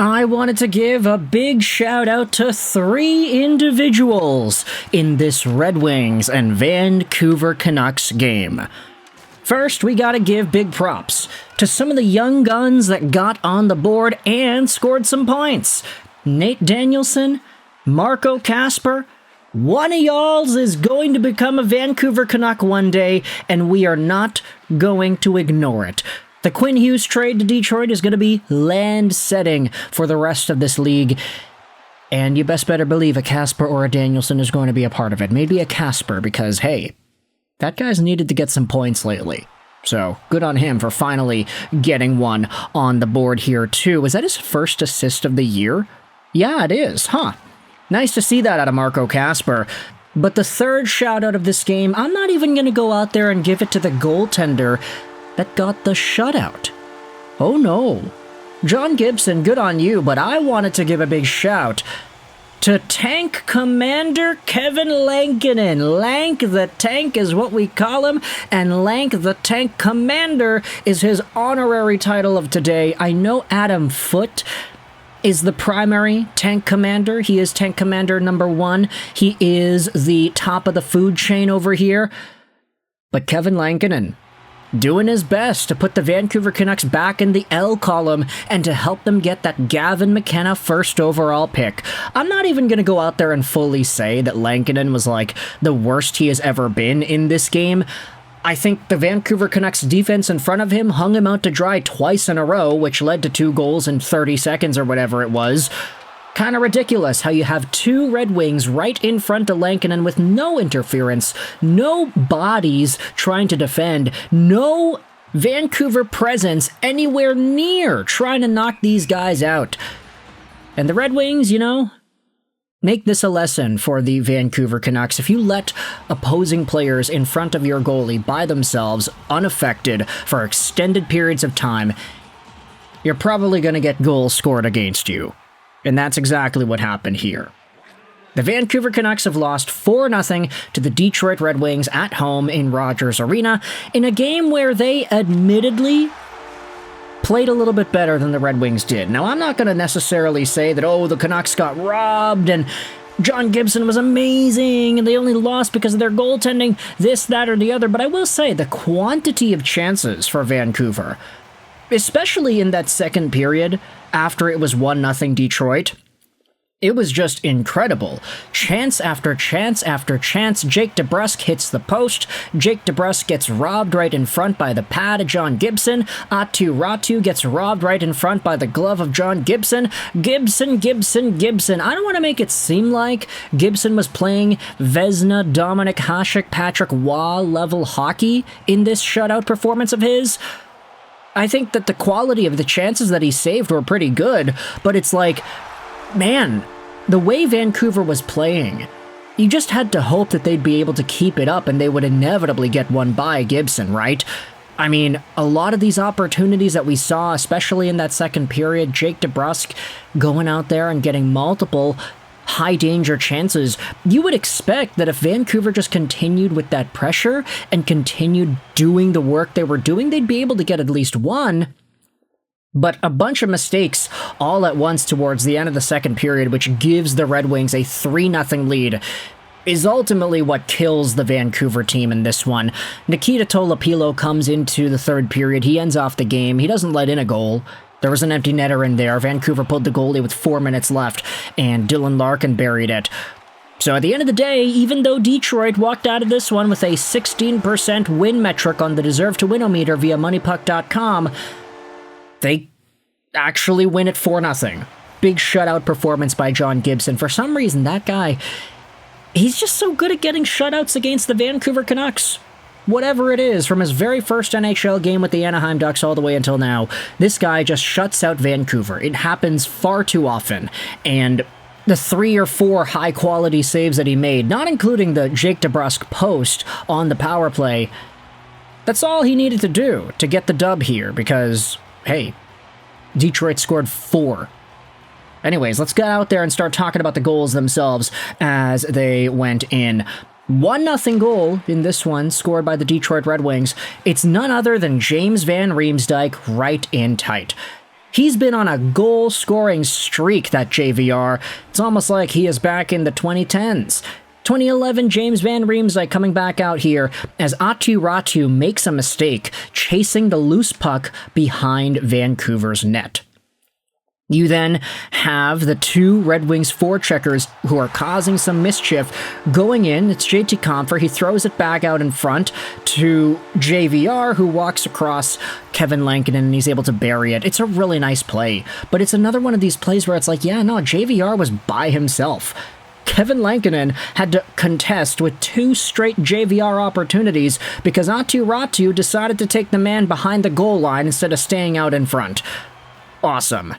I wanted to give a big shout out to 3 individuals in this Red Wings and Vancouver Canucks game. First, we gotta give big props to some of the young guns that got on the board and scored some points. Nate Danielson, Marco Kasper. One of y'alls is going to become a Vancouver Canuck one day, and we are not going to ignore it. The Quinn Hughes trade to Detroit is going to be land-setting for the rest of this league, and you best better believe a Kasper or a Danielson is going to be a part of it. Maybe a Kasper, because, hey, that guy's needed to get some points lately. So, good on him for finally getting one on the board here, too. Was that his first assist of the year? Yeah, it is, huh? Nice to see that out of Marco Kasper. But the third shout-out of this game, I'm not even going to go out there and give it to the goaltender that got the shutout. Oh no. John Gibson, good on you, but I wanted to give a big shout to Tank Commander Kevin Lankinen. Lank the Tank is what we call him, and Lank the Tank Commander is his honorary title of today. I know Adam Foote is the primary tank commander. He is tank commander number 1. He is the top of the food chain over here. But Kevin Lankinen, doing his best to put the Vancouver Canucks back in the L column and to help them get that Gavin McKenna first overall pick. I'm not even going to go out there and fully say that Lankinen was like the worst he has ever been in this game. I think the Vancouver Canucks defense in front of him hung him out to dry twice in a row, which led to 2 goals in 30 seconds or whatever it was. Kind of ridiculous how you have 2 Red Wings right in front of Lankinen with no interference, no bodies trying to defend, no Vancouver presence anywhere near trying to knock these guys out. And the Red Wings, you know, make this a lesson for the Vancouver Canucks. If you let opposing players in front of your goalie by themselves, unaffected, for extended periods of time, you're probably going to get goals scored against you. And that's exactly what happened here. The Vancouver Canucks have lost 4-0 to the Detroit Red Wings at home in Rogers Arena in a game where they admittedly played a little bit better than the Red Wings did. Now, I'm not going to necessarily say that, oh, the Canucks got robbed and John Gibson was amazing and they only lost because of their goaltending, this, that, or the other, but I will say the quantity of chances for Vancouver, especially in that second period after it was 1-0 Detroit, it was just incredible. Chance after chance after chance. Jake DeBrusk hits the post. Jake DeBrusk gets robbed right in front by the pad of John Gibson. Aatu Ratu gets robbed right in front by the glove of John Gibson. Gibson. I don't want to make it seem like Gibson was playing Vezina, Dominic Hasek, Patrick Waugh level hockey in this shutout performance of his. I think that the quality of the chances that he saved were pretty good, but it's like, man, the way Vancouver was playing, you just had to hope that they'd be able to keep it up and they would inevitably get one by Gibson, right? I mean, a lot of these opportunities that we saw, especially in that second period, Jake DeBrusk going out there and getting multiple high-danger chances, you would expect that if Vancouver just continued with that pressure and continued doing the work they were doing, they'd be able to get at least one. But a bunch of mistakes all at once towards the end of the second period, which gives the Red Wings a 3-0 lead, is ultimately what kills the Vancouver team in this one. Nikita Tolopilo comes into the third period. He ends off the game. He doesn't let in a goal. There was an empty netter in there. Vancouver pulled the goalie with 4 minutes left, and Dylan Larkin buried it. So at the end of the day, even though Detroit walked out of this one with a 16% win metric on the Deserve to Win-O-meter via MoneyPuck.com, they actually win at 4-0. Big shutout performance by John Gibson. For some reason, that guy, he's just so good at getting shutouts against the Vancouver Canucks. Whatever it is, from his very first NHL game with the Anaheim Ducks all the way until now, this guy just shuts out Vancouver. It happens far too often. And the 3 or 4 high-quality saves that he made, not including the Jake DeBrusk post on the power play, that's all he needed to do to get the dub here, because, hey, Detroit scored 4. Anyways, let's get out there and start talking about the goals themselves as they went in. 1-0 goal in this one, scored by the Detroit Red Wings. It's none other than James van Riemsdyk right in tight. He's been on a goal-scoring streak, that JVR. It's almost like he is back in the 2010s. 2011, James van Riemsdyk coming back out here as Aatu Räty makes a mistake, chasing the loose puck behind Vancouver's net. You then have the two Red Wings forecheckers who are causing some mischief going in. It's JT Compher. He throws it back out in front to JVR, who walks across Kevin Lankinen, and he's able to bury it. It's a really nice play, but it's another one of these plays where it's like, yeah, no, JVR was by himself. Kevin Lankinen had to contest with two straight JVR opportunities because Aatu Räty decided to take the man behind the goal line instead of staying out in front. Awesome.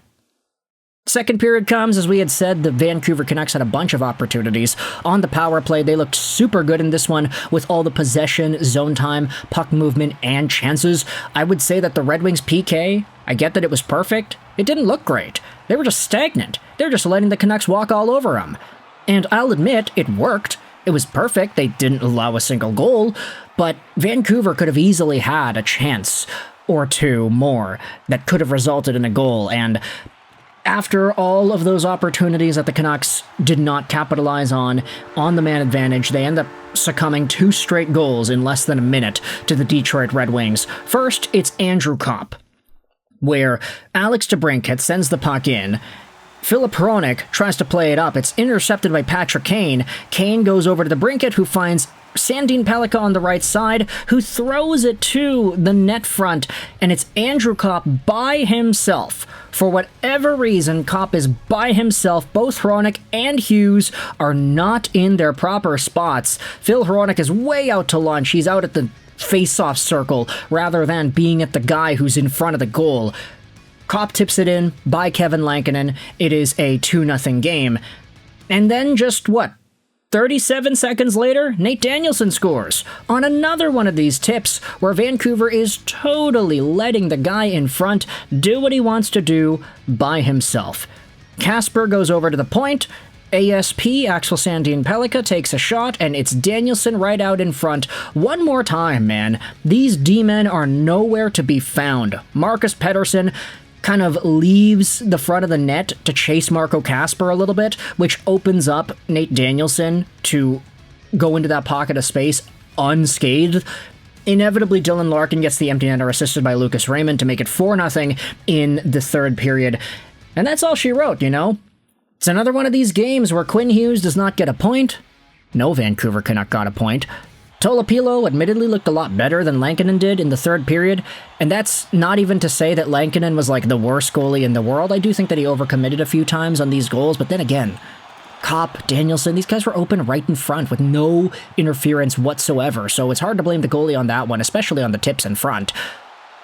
Second period comes, as we had said, the Vancouver Canucks had a bunch of opportunities. On the power play, they looked super good in this one with all the possession, zone time, puck movement, and chances. I would say that the Red Wings PK, I get that it was perfect, it didn't look great. They were just stagnant. They were just letting the Canucks walk all over them. And I'll admit, it worked. It was perfect. They didn't allow a single goal, but Vancouver could have easily had a chance or two more that could have resulted in a goal, and after all of those opportunities that the Canucks did not capitalize on the man advantage, they end up succumbing 2 straight goals in less than a minute to the Detroit Red Wings. First, it's Andrew Copp, where Alex DeBrincat sends the puck in. Filip Hronek tries to play it up. It's intercepted by Patrick Kane. Kane goes over to DeBrincat, who finds Sandin Pellikka on the right side, who throws it to the net front, and it's Andrew Copp by himself. For whatever reason, Copp is by himself. Both Hronek and Hughes are not in their proper spots. Phil Hronek is way out to lunch. He's out at the face-off circle rather than being at the guy who's in front of the goal. Copp tips it in by Kevin Lankinen. It is a 2-0 game. And then just, 37 seconds later, Nate Danielson scores on another one of these tips where Vancouver is totally letting the guy in front do what he wants to do by himself. Kasper goes over to the point. ASP, Axel Sandin Pellikka, takes a shot, and it's Danielson right out in front. One more time, man. These D-men are nowhere to be found. Marcus Pettersson kind of leaves the front of the net to chase Marco Kasper a little bit, which opens up Nate Danielson to go into that pocket of space unscathed. Inevitably, Dylan Larkin gets the empty netter assisted by Lucas Raymond to make it 4-0 in the third period. And that's all she wrote, you know? It's another one of these games where Quinn Hughes does not get a point. No Vancouver Canuck got a point. Tolopilo admittedly looked a lot better than Lankinen did in the third period, and that's not even to say that Lankinen was like the worst goalie in the world. I do think that he overcommitted a few times on these goals, but then again, Copp, Danielson, these guys were open right in front with no interference whatsoever, so it's hard to blame the goalie on that one, especially on the tips in front.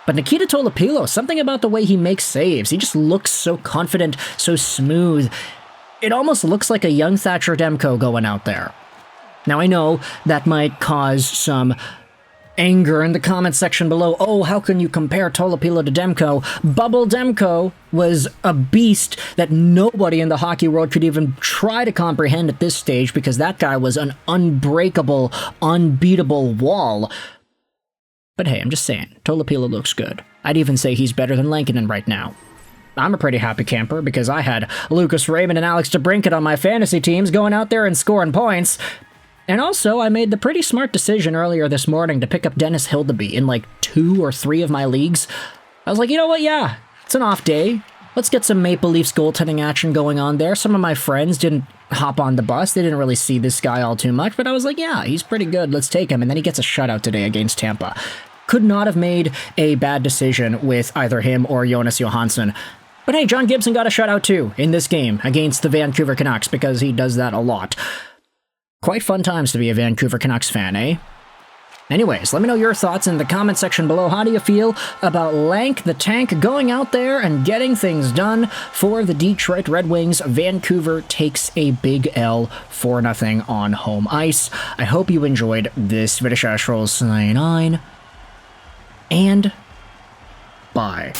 But Nikita Tolopilo, something about the way he makes saves, he just looks so confident, so smooth. It almost looks like a young Thatcher Demko going out there. Now, I know that might cause some anger in the comment section below. Oh, how can you compare Tolopilo to Demko? Bubble Demko was a beast that nobody in the hockey world could even try to comprehend at this stage because that guy was an unbreakable, unbeatable wall. But hey, I'm just saying, Tolopilo looks good. I'd even say he's better than Lankinen right now. I'm a pretty happy camper because I had Lucas Raymond and Alex DeBrincat on my fantasy teams going out there and scoring points. And also, I made the pretty smart decision earlier this morning to pick up Dennis Hildeby in like 2 or 3 of my leagues. I was like, you know what, yeah, it's an off day. Let's get some Maple Leafs goaltending action going on there. Some of my friends didn't hop on the bus. They didn't really see this guy all too much, but I was like, yeah, he's pretty good. Let's take him. And then he gets a shutout today against Tampa. Could not have made a bad decision with either him or Jonas Johansson. But hey, John Gibson got a shutout too in this game against the Vancouver Canucks because he does that a lot. Quite fun times to be a Vancouver Canucks fan, eh? Anyways, let me know your thoughts in the comment section below. How do you feel about Lank the Tank going out there and getting things done for the Detroit Red Wings? Vancouver takes a big L, 4-0 on home ice. I hope you enjoyed this video. And bye.